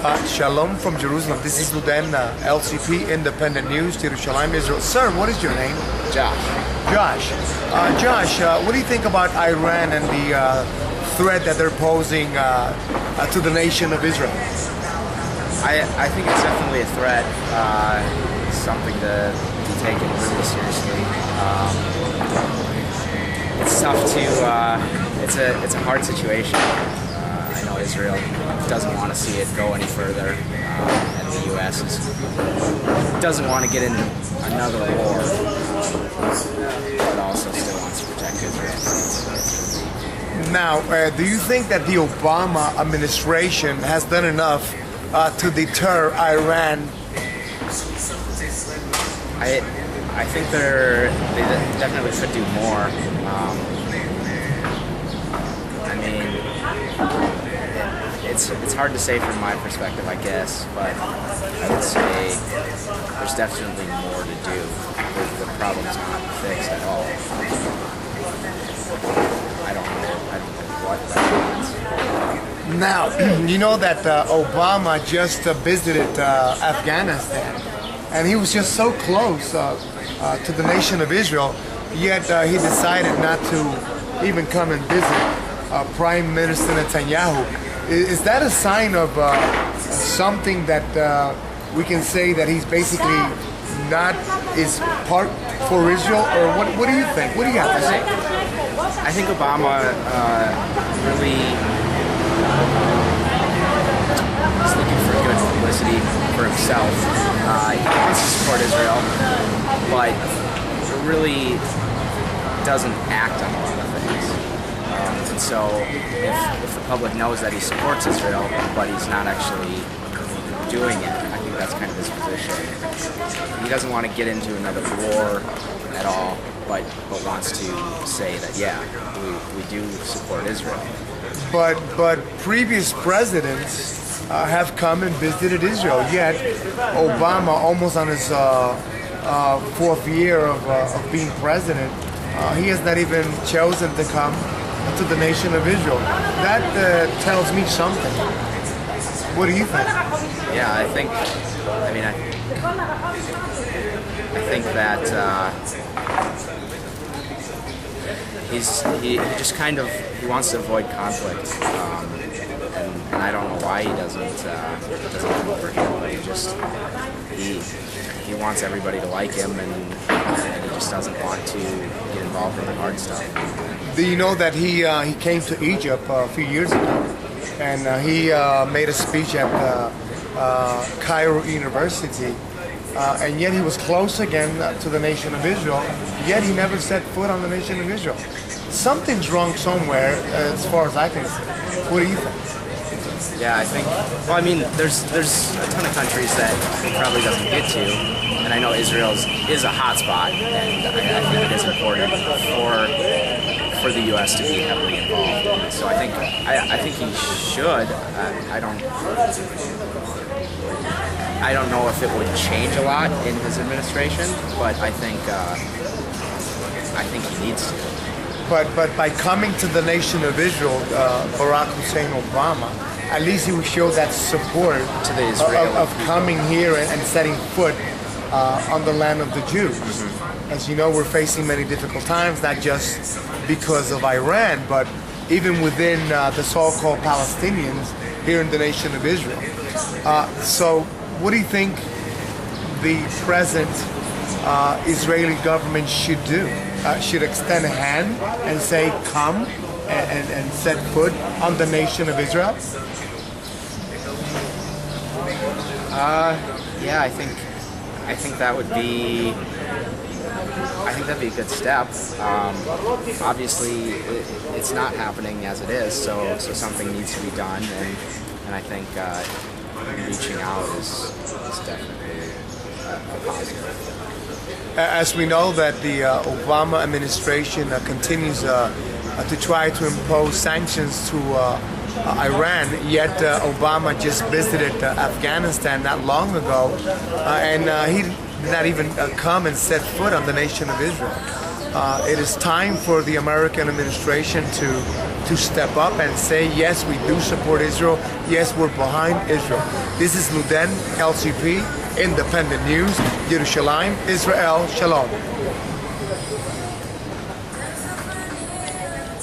Shalom from Jerusalem. This is Luden, LCP Independent News, Jerusalem, Israel. Sir, what is your name? Josh. Josh. Josh, what do you think about Iran and the threat that they're posing to the nation of Israel? I think it's definitely a threat. Something to be taken really seriously. It's tough to. It's a hard situation. I know Israel doesn't want to see it go any further, and the U.S. doesn't want to get into another war, but also still wants to protect Israel. Now, do you think that the Obama administration has done enough to deter Iran? I think they definitely could do more. I mean, it's hard to say from my perspective, I guess, but I would say there's definitely more to do. The problem's not fixed at all. I don't know what that means. Now, you know that Obama just visited Afghanistan, and he was just so close to the nation of Israel, yet he decided not to even come and visit Prime Minister Netanyahu. Is that a sign of something that we can say that he's basically not is part for Israel, or what do you think? What do you have to say? I think Obama really is looking for good publicity for himself. He wants to support Israel, but really doesn't act on a lot of things. And so if the public knows that he supports Israel, but he's not actually doing it, I think that's kind of his position. He doesn't want to get into another war at all, but wants to say that, yeah, we do support Israel. But previous presidents have come and visited Israel, yet Obama, almost on his fourth year of being president, he has not even chosen to come to the nation of Israel. That tells me something. What do you think? Yeah, I think that he just kind of he wants to avoid conflict, and I don't know why he doesn't come over here, but he wants everybody to like him, and he just doesn't want to get involved in the hard stuff. Do you know that he came to Egypt a few years ago, and he made a speech at Cairo University, and yet he was close again to the nation of Israel, yet he never set foot on the nation of Israel. Something's wrong somewhere, as far as I can see. What do you think? Yeah, I think. Well, I mean, there's a ton of countries that he probably doesn't get to, and I know Israel is a hot spot, and I think it is important for the U.S. to be heavily involved. So I think he should. I don't know if it would change a lot in his administration, but I think he needs to. But by coming to the nation of Israel, Barack Hussein Obama, at least he would show that support to the Israeli of people. coming here and setting foot on the land of the Jews. Mm-hmm. As you know, we're facing many difficult times, not just because of Iran, but even within the so-called Palestinians here in the nation of Israel. So what do you think the present Israeli government should do? Should extend a hand and say, come and set foot on the nation of Israel? Yeah, I think that would be. I think that'd be a good step. Obviously, it's not happening as it is, so something needs to be done, and I think reaching out is definitely a positive. As we know that the Obama administration continues to try to impose sanctions to Iran, yet Obama just visited Afghanistan not long ago, and he did not even come and set foot on the nation of Israel. It is time for the American administration to step up and say, yes, we do support Israel. Yes, we're behind Israel. This is Luden, LCP, Independent News, Yerushalayim, Israel, Shalom.